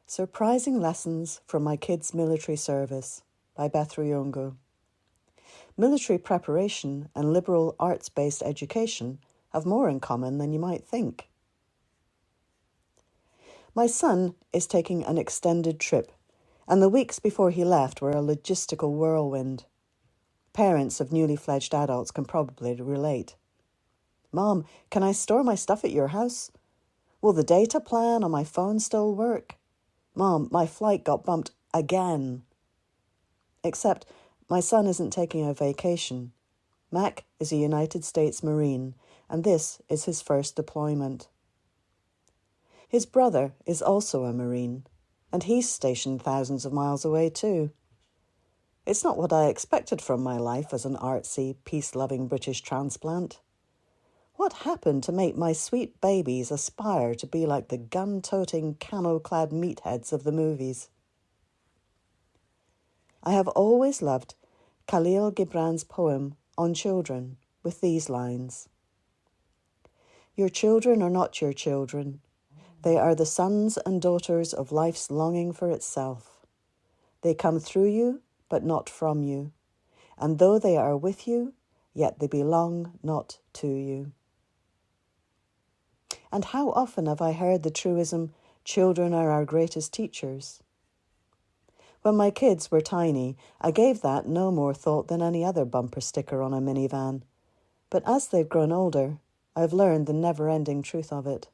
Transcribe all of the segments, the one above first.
Surprising Lessons from My Kids' Military Service by Beth Ruyongo. Military preparation and liberal arts-based education have more in common than you might think. My son is taking an extended trip, and the weeks before he left were a logistical whirlwind. Parents of newly fledged adults can probably relate. Mom, can I store my stuff at your house? Will the data plan on my phone still work? Mom, my flight got bumped again. Except my son isn't taking a vacation. Mac is a United States Marine, and this is his first deployment. His brother is also a Marine, and he's stationed thousands of miles away too. It's not what I expected from my life as an artsy, peace-loving British transplant. What happened to make my sweet babies aspire to be like the gun-toting, camo-clad meatheads of the movies? I have always loved Khalil Gibran's poem On Children with these lines. Your children are not your children. They are the sons and daughters of life's longing for itself. They come through you, but not from you. And though they are with you, yet they belong not to you. And how often have I heard the truism, children are our greatest teachers? When my kids were tiny, I gave that no more thought than any other bumper sticker on a minivan. But as they've grown older, I've learned the never-ending truth of it.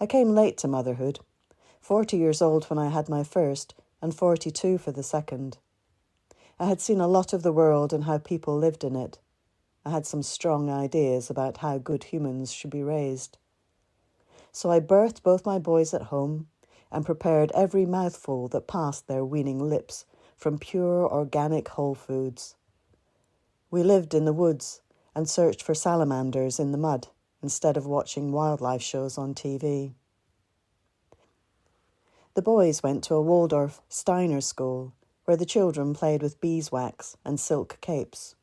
I came late to motherhood, 40 years old when I had my first, and 42 for the second. I had seen a lot of the world and how people lived in it. I had some strong ideas about how good humans should be raised. So I birthed both my boys at home and prepared every mouthful that passed their weaning lips from pure organic whole foods. We lived in the woods and searched for salamanders in the mud instead of watching wildlife shows on TV. The boys went to a Waldorf Steiner school where the children played with beeswax and silk capes.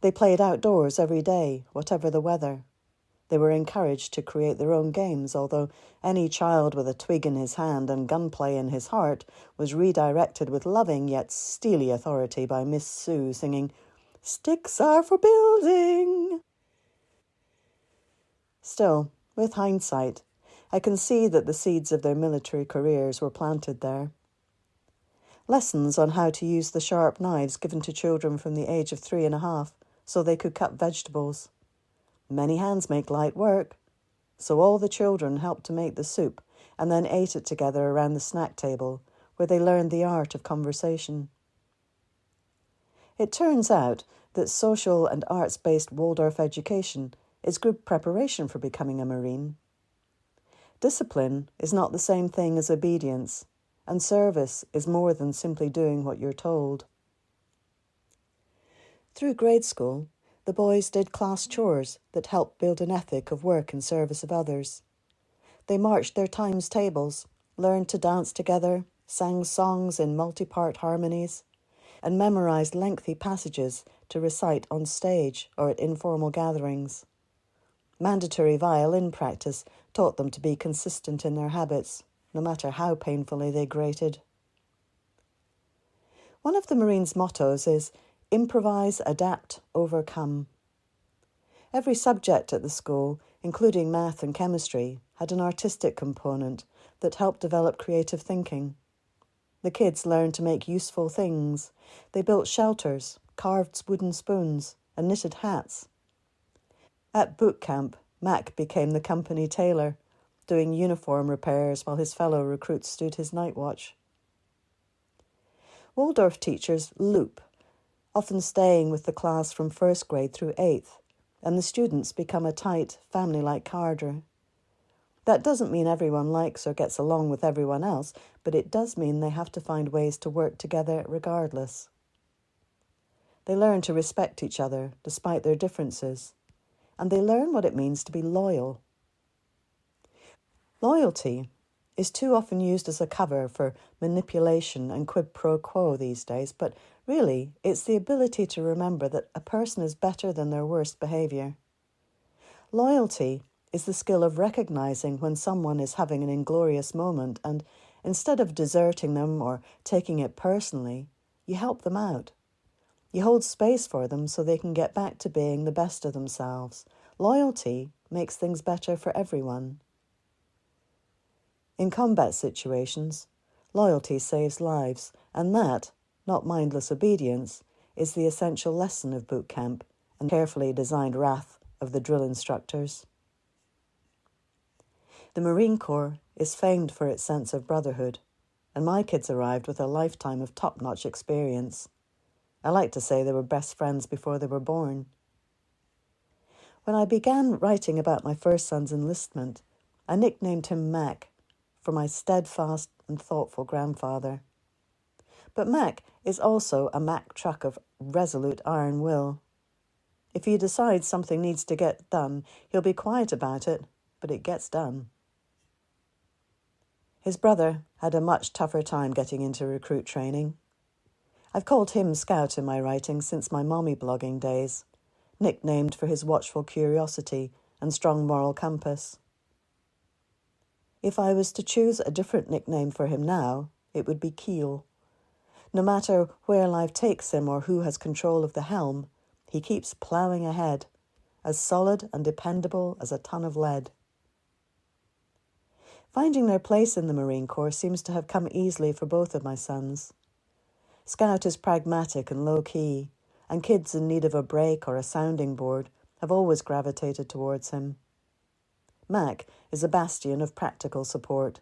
They played outdoors every day, whatever the weather. They were encouraged to create their own games, although any child with a twig in his hand and gunplay in his heart was redirected with loving yet steely authority by Miss Sue singing, "Sticks are for building." Still, with hindsight, I can see that the seeds of their military careers were planted there. Lessons on how to use the sharp knives given to children from the age of 3.5 so they could cut vegetables. Many hands make light work, so all the children helped to make the soup and then ate it together around the snack table, where they learned the art of conversation. It turns out that social and arts-based Waldorf education is good preparation for becoming a Marine. Discipline is not the same thing as obedience, and service is more than simply doing what you're told. Through grade school, the boys did class chores that helped build an ethic of work in service of others. They marched their times tables, learned to dance together, sang songs in multi-part harmonies, and memorized lengthy passages to recite on stage or at informal gatherings. Mandatory violin practice taught them to be consistent in their habits, no matter how painfully they grated. One of the Marines' mottos is, improvise, adapt, overcome. Every subject at the school, including math and chemistry, had an artistic component that helped develop creative thinking. The kids learned to make useful things. They built shelters, carved wooden spoons, and knitted hats. At boot camp, Mac became the company tailor, doing uniform repairs while his fellow recruits stood his night watch. Waldorf teachers loop, often staying with the class from 1st grade through 8th, and the students become a tight, family-like cadre. That doesn't mean everyone likes or gets along with everyone else, but it does mean they have to find ways to work together regardless. They learn to respect each other despite their differences, and they learn what it means to be loyal. Loyalty is too often used as a cover for manipulation and quid pro quo these days, but really it's the ability to remember that a person is better than their worst behaviour. Loyalty is the skill of recognizing when someone is having an inglorious moment and, instead of deserting them or taking it personally, you help them out. You hold space for them so they can get back to being the best of themselves. Loyalty makes things better for everyone. In combat situations, loyalty saves lives, and that, not mindless obedience, is the essential lesson of boot camp and carefully designed wrath of the drill instructors. The Marine Corps is famed for its sense of brotherhood, and my kids arrived with a lifetime of top-notch experience. I like to say they were best friends before they were born. When I began writing about my first son's enlistment, I nicknamed him Mac, for my steadfast and thoughtful grandfather. But Mac is also a Mack truck of resolute iron will. If he decides something needs to get done, he'll be quiet about it, but it gets done. His brother had a much tougher time getting into recruit training. I've called him Scout in my writing since my mommy blogging days, nicknamed for his watchful curiosity and strong moral compass. If I was to choose a different nickname for him now, it would be Keel. No matter where life takes him or who has control of the helm, he keeps ploughing ahead, as solid and dependable as a ton of lead. Finding their place in the Marine Corps seems to have come easily for both of my sons. Scout is pragmatic and low-key, and kids in need of a break or a sounding board have always gravitated towards him. Mac is a bastion of practical support.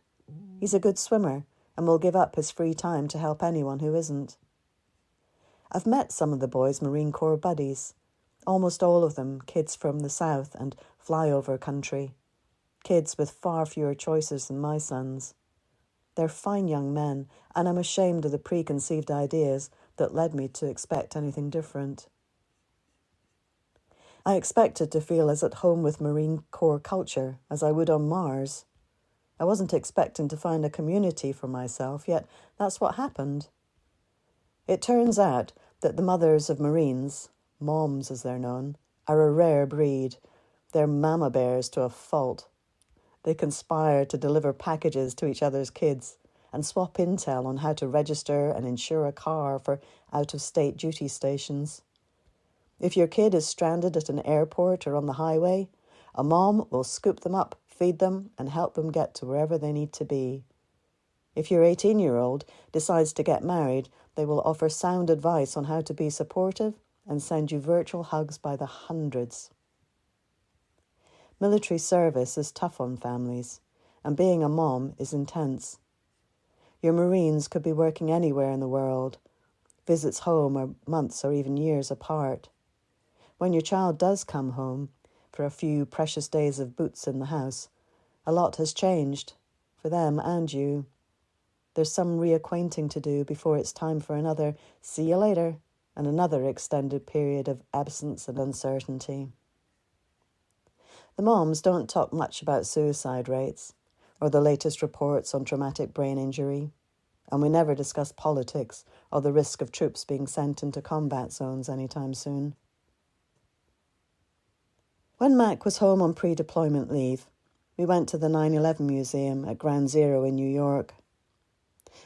He's a good swimmer and will give up his free time to help anyone who isn't. I've met some of the boys' Marine Corps buddies, almost all of them kids from the south and flyover country, kids with far fewer choices than my sons. They're fine young men, and I'm ashamed of the preconceived ideas that led me to expect anything different. I expected to feel as at home with Marine Corps culture as I would on Mars. I wasn't expecting to find a community for myself, yet that's what happened. It turns out that the mothers of Marines, moms as they're known, are a rare breed. They're mama bears to a fault. They conspire to deliver packages to each other's kids and swap intel on how to register and insure a car for out-of-state duty stations. If your kid is stranded at an airport or on the highway, a mom will scoop them up, feed them, and help them get to wherever they need to be. If your 18-year-old decides to get married, they will offer sound advice on how to be supportive and send you virtual hugs by the hundreds. Military service is tough on families, and being a mom is intense. Your Marines could be working anywhere in the world. Visits home are months or even years apart. When your child does come home, for a few precious days of boots in the house, a lot has changed, for them and you. There's some reacquainting to do before it's time for another see you later and another extended period of absence and uncertainty. The moms don't talk much about suicide rates or the latest reports on traumatic brain injury, and we never discuss politics or the risk of troops being sent into combat zones anytime soon. When Mac was home on pre-deployment leave, we went to the 9/11 Museum at Ground Zero in New York.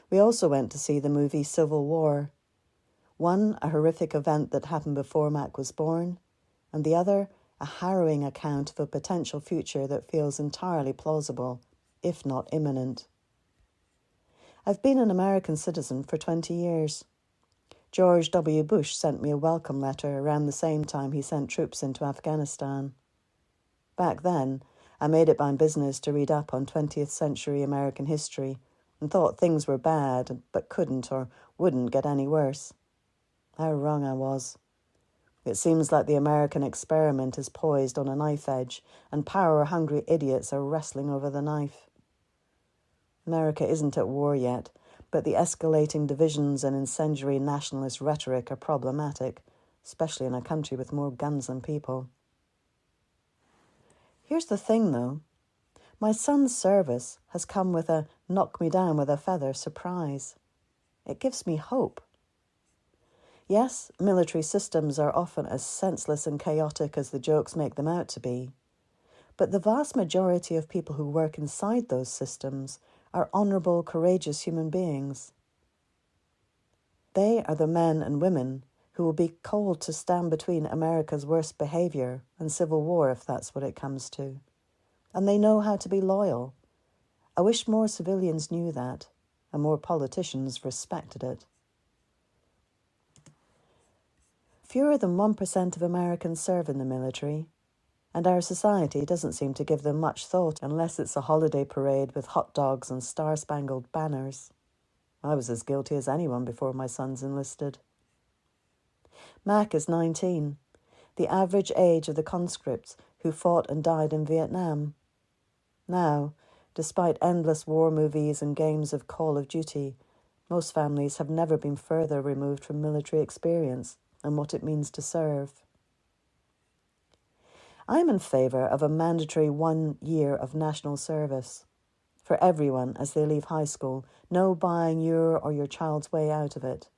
We also went to see the movie Civil War, one a horrific event that happened before Mac was born, and the other a harrowing account of a potential future that feels entirely plausible, if not imminent. I've been an American citizen for 20 years. George W. Bush sent me a welcome letter around the same time he sent troops into Afghanistan. Back then, I made it my business to read up on 20th century American history and thought things were bad but couldn't or wouldn't get any worse. How wrong I was. It seems like the American experiment is poised on a knife edge and power-hungry idiots are wrestling over the knife. America isn't at war yet, but the escalating divisions and incendiary nationalist rhetoric are problematic, especially in a country with more guns than people. Here's the thing, though. My son's service has come with a knock-me-down-with-a-feather surprise. It gives me hope. Yes, military systems are often as senseless and chaotic as the jokes make them out to be, But the vast majority of people who work inside those systems are honourable, courageous human beings. They are the men and women who will be called to stand between America's worst behaviour and civil war, if that's what it comes to. And they know how to be loyal. I wish more civilians knew that, and more politicians respected it. Fewer than 1% of Americans serve in the military, and our society doesn't seem to give them much thought unless it's a holiday parade with hot dogs and star-spangled banners. I was as guilty as anyone before my sons enlisted. Mac is 19, the average age of the conscripts who fought and died in Vietnam. Now, despite endless war movies and games of Call of Duty, most families have never been further removed from military experience and what it means to serve. I am in favour of a mandatory 1 year of national service for everyone as they leave high school, no buying your or your child's way out of it.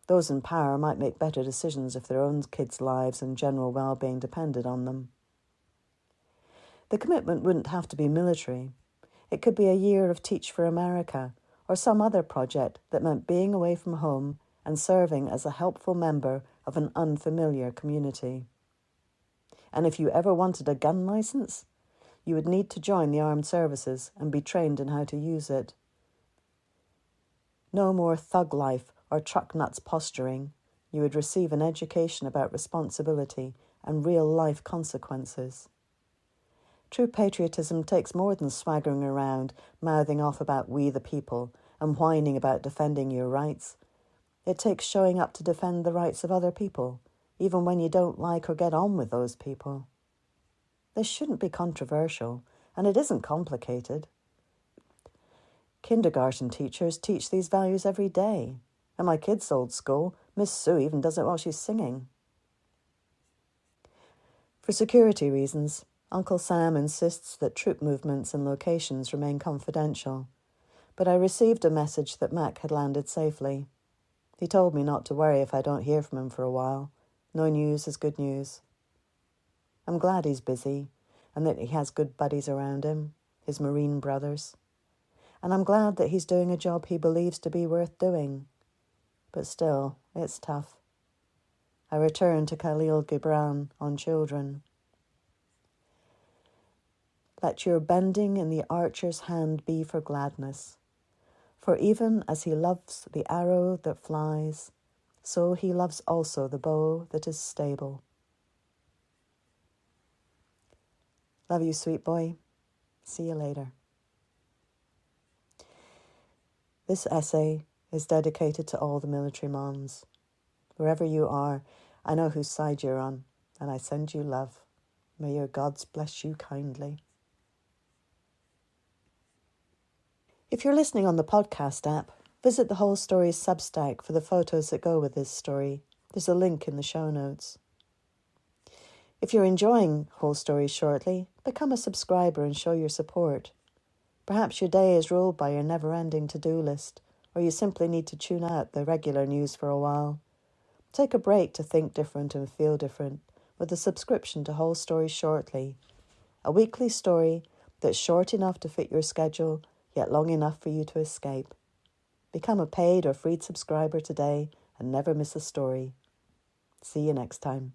Those in power might make better decisions if their own kids' lives and general well-being depended on them. The commitment wouldn't have to be military. It could be a year of Teach for America or some other project that meant being away from home and serving as a helpful member of an unfamiliar community. And if you ever wanted a gun license, you would need to join the armed services and be trained in how to use it. No more thug life or truck nuts posturing. You would receive an education about responsibility and real-life consequences. True patriotism takes more than swaggering around, mouthing off about we the people and whining about defending your rights. It takes showing up to defend the rights of other people, even when you don't like or get on with those people. This shouldn't be controversial, and it isn't complicated. Kindergarten teachers teach these values every day. At my kids' old school, Miss Sue even does it while she's singing. For security reasons, Uncle Sam insists that troop movements and locations remain confidential, but I received a message that Mac had landed safely. He told me not to worry if I don't hear from him for a while. No news is good news. I'm glad he's busy and that he has good buddies around him, his Marine brothers. And I'm glad that he's doing a job he believes to be worth doing. But still, it's tough. I return to Khalil Gibran on children. Let your bending in the archer's hand be for gladness. For even as he loves the arrow that flies, so he loves also the bow that is stable. Love you, sweet boy. See you later. This essay is dedicated to all the military moms. Wherever you are, I know whose side you're on, and I send you love. May your gods bless you kindly. If you're listening on the podcast app, visit the Whole Stories Substack for the photos that go with this story. There's a link in the show notes. If you're enjoying Whole Stories shortly, become a subscriber and show your support. Perhaps your day is ruled by your never-ending to-do list, or you simply need to tune out the regular news for a while. Take a break to think different and feel different with a subscription to Whole Stories Shortly, a weekly story that's short enough to fit your schedule, yet long enough for you to escape. Become a paid or free subscriber today and never miss a story. See you next time.